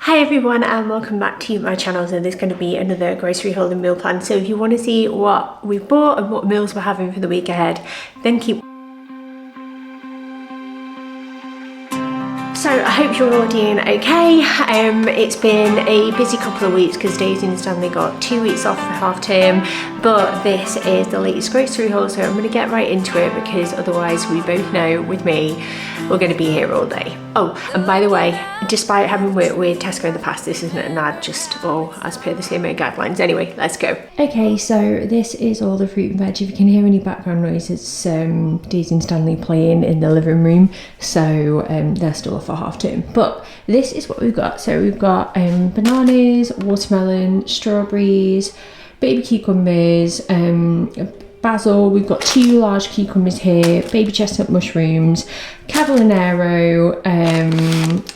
Hi everyone and welcome back to my channel. So there's going to be another grocery haul and meal plan. So if you want to see what we've bought and what meals we're having for the week ahead, then keep. So I hope you're all doing okay. It's been a busy couple of weeks because Daisy and Stanley got 2 weeks off for half term, but this is the latest grocery haul, so I'm going to get right into it because otherwise we both know with me we're going to be here all day. Oh, and by the way, despite having worked with Tesco in the past, this isn't an ad, just all as per the CMA guidelines. Anyway, let's go. Okay, so this is all the fruit and veg. If you can hear any background noise, it's Daisy and Stanley playing in the living room, so they're still off for half term. But this is what we've got. So we've got bananas, watermelon, strawberries, baby cucumbers, basil. We've got 2 large cucumbers here, baby chestnut mushrooms, cavallonero,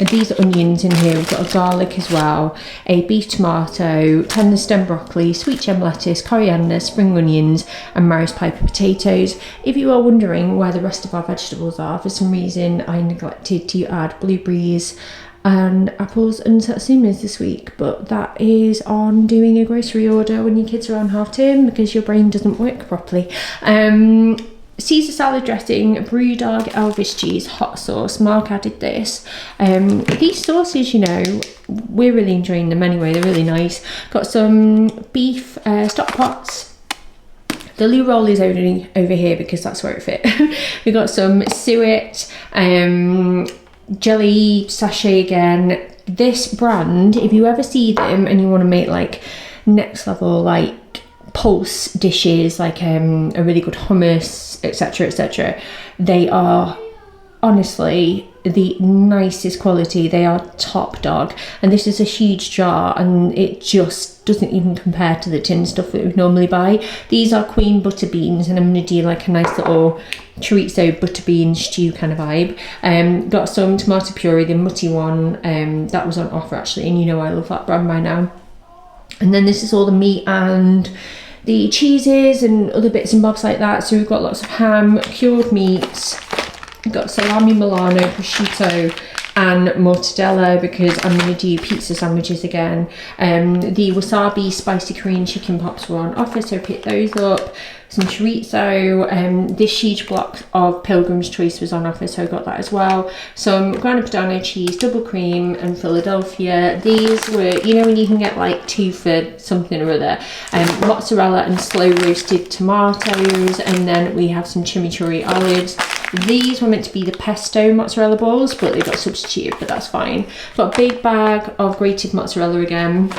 these are onions in here. We've got a garlic as well, a beef tomato, tender stem broccoli, sweet gem lettuce, coriander, spring onions, and Maris Piper potatoes. If you are wondering where the rest of our vegetables are, for some reason I neglected to add blueberries and apples and satsumas this week, but that is on doing a grocery order when your kids are on half term because your brain doesn't work properly. Caesar salad dressing, Brewdog Elvis cheese, hot sauce. Mark added this. These sauces, you know, we're really enjoying them anyway. They're really nice. Got some beef stock pots. The loo roll is only over here because that's where it fit. We got some suet, jelly sachet again. This brand, if you ever see them and you want to make like next level like pulse dishes, like a really good hummus, etc., they are honestly the nicest quality. They are top dog, and this is a huge jar and it just doesn't even compare to the tin stuff that we normally buy. These are queen butter beans, and I'm going to do like a nice little chorizo butter bean stew kind of vibe. Got some tomato puree, the mutty one, that was on offer actually, and you know I love that brand by now. And then this is all the meat and the cheeses and other bits and bobs like that. So we've got lots of ham, cured meats, we've got salami Milano, prosciutto and mortadella because I'm going to do pizza sandwiches again. The wasabi spicy Korean chicken pops were on offer, so I picked those up. Some chorizo, this huge block of Pilgrim's Choice was on offer, so I got that as well. Some grana padano cheese, double cream and Philadelphia. These were, you know when you can get like 2 for something or other. Mozzarella and slow roasted tomatoes, and then we have some chimichurri olives. These were meant to be the pesto mozzarella balls, but they got substituted, but that's fine. Got a big bag of grated mozzarella again.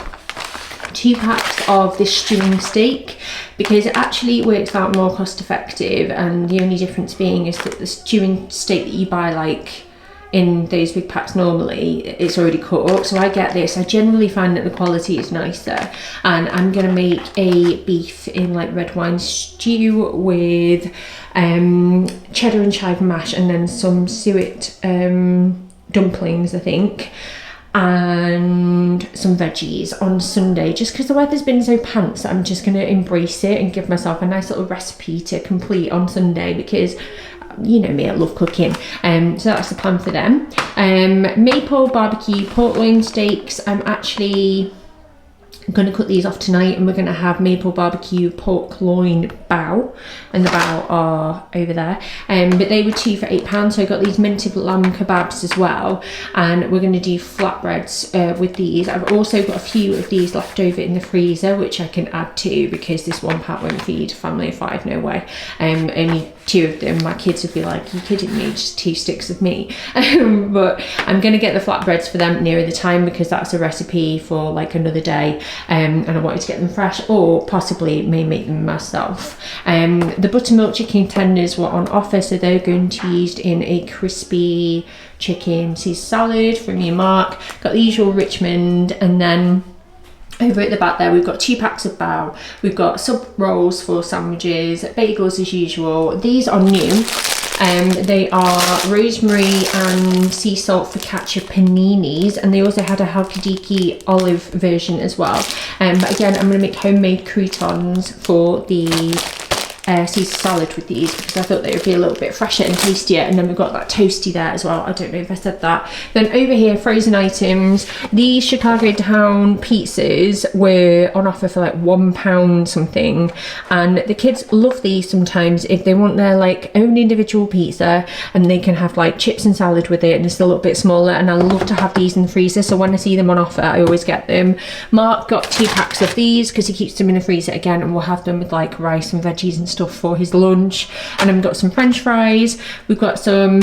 2 packs of this stewing steak because it actually works out more cost effective, and the only difference being is that the stewing steak that you buy like in those big packs normally, it's already cut up. So I get this. I generally find that the quality is nicer, and I'm gonna make a beef in like red wine stew with cheddar and chive mash, and then some suet dumplings I think, and some veggies on Sunday, just because the weather's been so pants. I'm just going to embrace it and give myself a nice little recipe to complete on Sunday because you know me, I love cooking. So that's the plan for them. Maple barbecue pork loin steaks. I'm actually going to cut these off tonight, and we're going to have maple barbecue pork loin bao, and the bao are over there. But they were 2 for £8, so I got these minted lamb kebabs as well, and we're going to do flatbreads with these. I've also got a few of these left over in the freezer which I can add to because this 1 pack won't feed a family of 5, no way. Only 2 of them. My kids would be like, you kidding me, just 2 sticks of meat. But I'm going to get the flatbreads for them nearer the time because that's a recipe for like another day. And I wanted to get them fresh, or possibly may make them myself. The buttermilk chicken tenders were on offer, so they're going to be used in a crispy chicken Caesar salad for me and Mark. Got the usual Richmond, and then over at the back there we've got 2 packs of bao. We've got sub rolls for sandwiches, bagels as usual. These are new. They are rosemary and sea salt focaccia paninis, and they also had a halkidiki olive version as well. But again, I'm going to make homemade croutons for the Caesar salad with these because I thought they would be a little bit fresher and tastier. And then we've got that toasty there as well. I don't know if I said that. Then over here, frozen items. These Chicago Town pizzas were on offer for like £1 something. And the kids love these sometimes if they want their like own individual pizza, and they can have like chips and salad with it, and it's a little bit smaller. And I love to have these in the freezer, so when I see them on offer I always get them. Mark got 2 packs of these because he keeps them in the freezer again, and we'll have them with like rice and veggies and stuff for his lunch. And then we've got some french fries, we've got some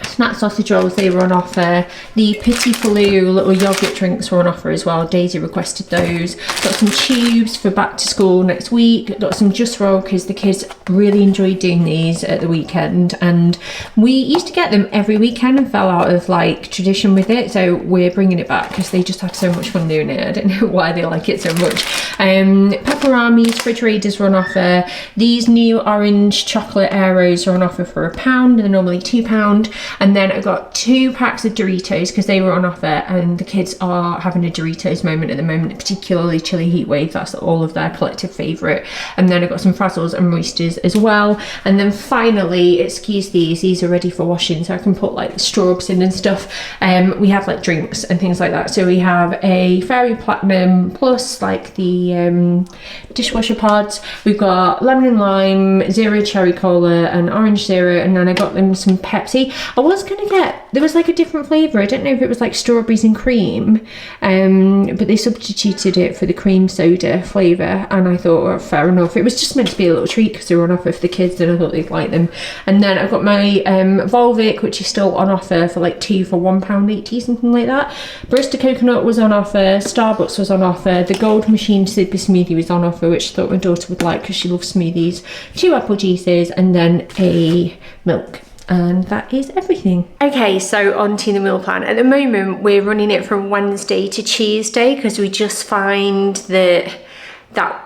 snack sausage rolls, they were on offer. The Petit Poulou little yogurt drinks were on offer as well. Daisy requested those. Got some tubes for back to school next week. Got some Just Roll because the kids really enjoyed doing these at the weekend, and we used to get them every weekend and fell out of like tradition with it, so we're bringing it back because they just had so much fun doing it. I don't know why they like it so much. Pepperamis, fridge raiders were on offer. These new orange chocolate Aeros are on offer for £1. They're normally £2. And then I got 2 packs of Doritos because they were on offer, and the kids are having a Doritos moment at the moment, particularly chili heat wave. That's all of their collective favourite. And then I got some Frazzles and Roysters as well. And then finally, excuse these are ready for washing, so I can put like the straws in and stuff. We have like drinks and things like that. So we have a Fairy Platinum plus like the dishwasher pods. We've got lemon and lime, zero cherry cola and orange zero. And then I got them some Pepsi. I was gonna get, there was like a different flavour. I don't know if it was like strawberries and cream, but they substituted it for the cream soda flavour, and I thought, well, fair enough. It was just meant to be a little treat because they were on offer for the kids, and I thought they'd like them. And then I've got my Volvic, which is still on offer for like 2 for £1.80, something like that. Barista Coconut was on offer. Starbucks was on offer. The Gold Machine Super Smoothie was on offer, which I thought my daughter would like because she loves smoothies. 2 apple juices, and then a milk. And that is everything. Okay, so on to the meal plan. At the moment, we're running it from Wednesday to Tuesday because we just find that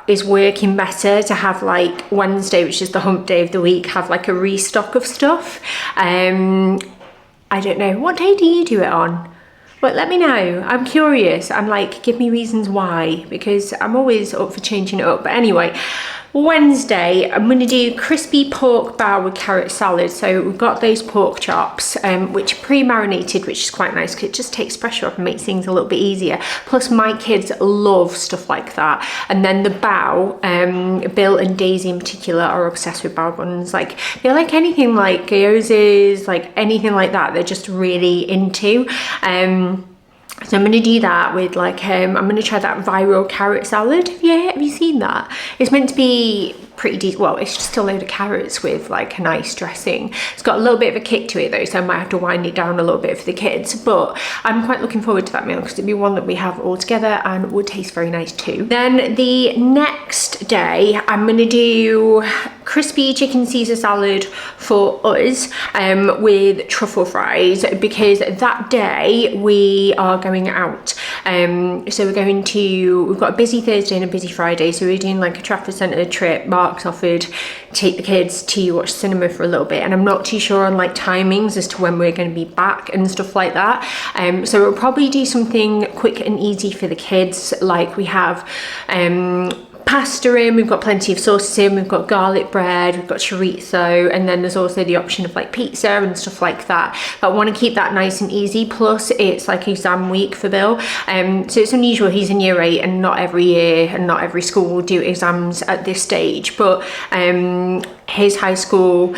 is working better to have like Wednesday, which is the hump day of the week, have like a restock of stuff. I don't know, what day do you do it on? Well, let me know. I'm curious. I'm like, give me reasons why, because I'm always up for changing it up. But anyway, Wednesday, I'm going to do crispy pork bao with carrot salad. So we've got those pork chops, which are pre-marinated, which is quite nice because it just takes pressure off and makes things a little bit easier. Plus, my kids love stuff like that. And then the bao, Bill and Daisy in particular are obsessed with bao buns. Like, they like anything like gyozas, like anything like that. They're just really into. So I'm going to do that with like, I'm going to try that viral carrot salad. Have you seen that? It's meant to be pretty decent. Well, it's just a load of carrots with like a nice dressing. It's got a little bit of a kick to it though, so I might have to wind it down a little bit for the kids. But I'm quite looking forward to that meal because it'd be one that we have all together and would taste very nice too. Then the next day, I'm going to do crispy chicken Caesar salad for us with truffle fries because that day we are going out. So we've got a busy Thursday and a busy Friday, so we're doing like a Trafford Centre trip. Mark's offered to take the kids to watch cinema for a little bit, and I'm not too sure on like timings as to when we're going to be back and stuff like that. So we'll probably do something quick and easy for the kids, like we have pasta in, we've got plenty of sauces in, we've got garlic bread, we've got chorizo, and then there's also the option of like pizza and stuff like that. But I want to keep that nice and easy, plus it's like exam week for Bill, so it's unusual. He's in year 8 and not every year and not every school will do exams at this stage, but his high school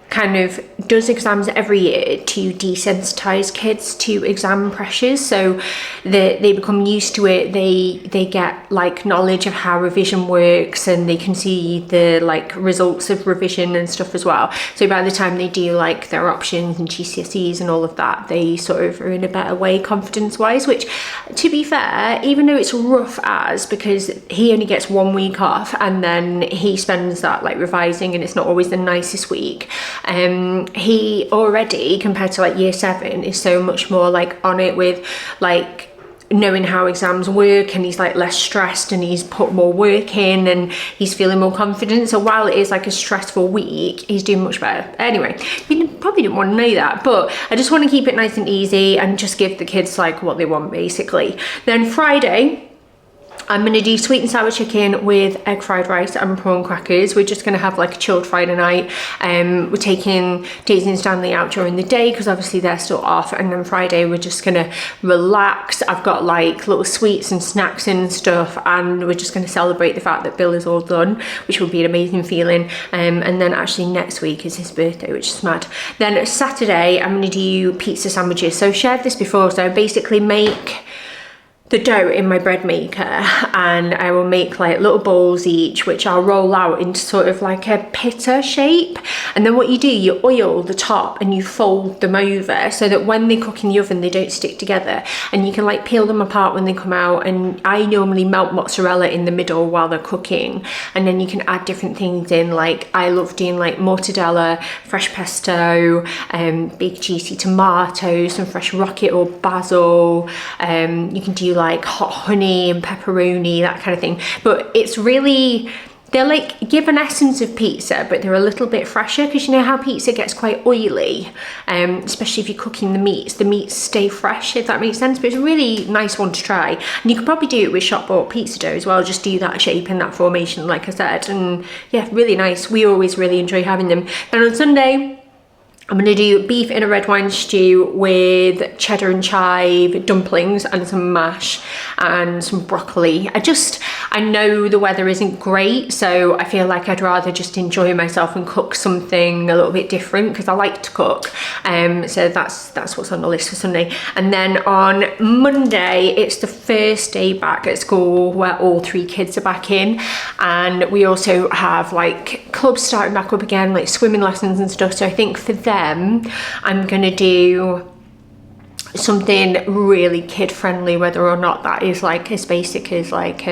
kind of does exams every year to desensitize kids to exam pressures, so they become used to it. They get like knowledge of how revision works, and they can see the like results of revision and stuff as well. So by the time they do like their options and GCSEs and all of that, they sort of are in a better way confidence wise, which to be fair, even though it's rough because he only gets 1 week off and then he spends that like revising, and it's not always the nicest week. He already, compared to like year 7, is so much more like on it with like knowing how exams work, and he's like less stressed and he's put more work in and he's feeling more confident. So while it is like a stressful week, he's doing much better. Anyway, you probably didn't want to know that, but I just want to keep it nice and easy and just give the kids like what they want basically. Then Friday, I'm gonna do sweet and sour chicken with egg fried rice and prawn crackers. We're just gonna have like a chilled Friday night. We're taking Daisy and Stanley out during the day because obviously they're still off, and then Friday we're just gonna relax. I've got like little sweets and snacks and stuff, and we're just gonna celebrate the fact that Bill is all done, which will be an amazing feeling. And then actually next week is his birthday, which is mad. Then Saturday I'm gonna do pizza sandwiches. So I've shared this before, so I basically make the dough in my bread maker, and I will make like little balls each, which I'll roll out into sort of like a pita shape. And then what you do, you oil the top and you fold them over so that when they cook in the oven they don't stick together, and you can like peel them apart when they come out. And I normally melt mozzarella in the middle while they're cooking, and then you can add different things in. Like I love doing like mortadella, fresh pesto, big juicy tomatoes, some fresh rocket or basil. You can do like hot honey and pepperoni, that kind of thing. But it's really, they're like give an essence of pizza, but they're a little bit fresher, because you know how pizza gets quite oily, especially if you're cooking the meats stay fresh, if that makes sense. But it's a really nice one to try, and you could probably do it with shop bought pizza dough as well. Just do that shape and that formation like I said, and yeah, really nice. We always really enjoy having them. Then on Sunday I'm gonna do beef in a red wine stew with cheddar and chive, dumplings and some mash and some broccoli. I know the weather isn't great, so I feel like I'd rather just enjoy myself and cook something a little bit different, because I like to cook. So that's what's on the list for Sunday. And then on Monday, it's the first day back at school where all 3 kids are back in, and we also have like clubs starting back up again, like swimming lessons and stuff. So I think for them I'm gonna do something really kid friendly, whether or not that is like as basic as like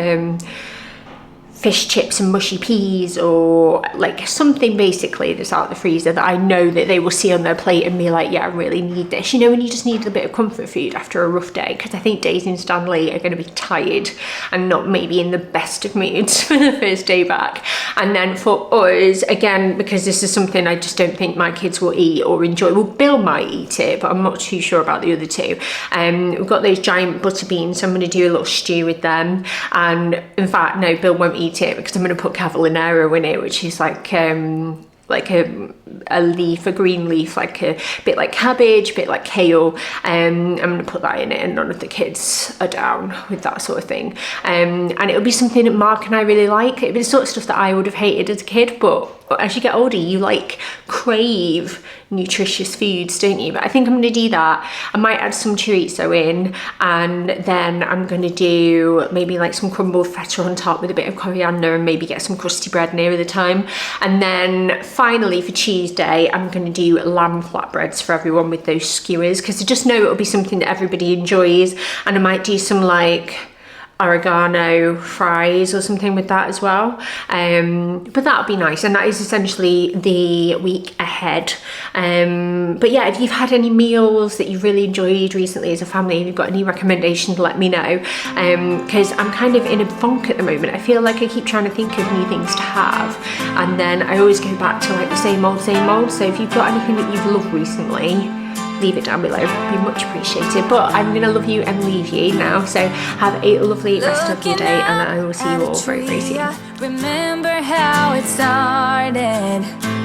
fish chips and mushy peas, or like something basically that's out of the freezer that I know that they will see on their plate and be like, yeah, I really need this. You know, when you just need a bit of comfort food after a rough day, because I think Daisy and Stanley are going to be tired and not maybe in the best of moods for the first day back. And then for us, again, because this is something I just don't think my kids will eat or enjoy. Well, Bill might eat it, but I'm not too sure about the other 2. We've got those giant butter beans, so I'm going to do a little stew with them. And in fact, no, Bill won't eat it because I'm going to put cavallonero in it, which is like a leaf, a green leaf, like a bit like cabbage, a bit like kale. I'm going to put that in it, and none of the kids are down with that sort of thing. And it'll be something that Mark and I really like. It'll be the sort of stuff that I would have hated as a kid, but as you get older, you like crave nutritious foods, don't you? But I think I'm going to do that. I might add some chorizo in, and then I'm going to do maybe like some crumbled feta on top with a bit of coriander, and maybe get some crusty bread nearer the time. And then finally for Tuesday, I'm going to do lamb flatbreads for everyone with those skewers, because I just know it'll be something that everybody enjoys. And I might do some like oregano fries or something with that as well. But that'll be nice, and that is essentially the week ahead. But yeah, if you've had any meals that you've really enjoyed recently as a family, if you've got any recommendations, let me know, because I'm kind of in a funk at the moment. I feel like I keep trying to think of new things to have, and then I always go back to like the same old. So if you've got anything that you've loved recently, leave it down below, it'd be much appreciated. But I'm gonna love you and leave you now, so have a lovely rest of your day, and I will see you all very, very soon. Remember how it started.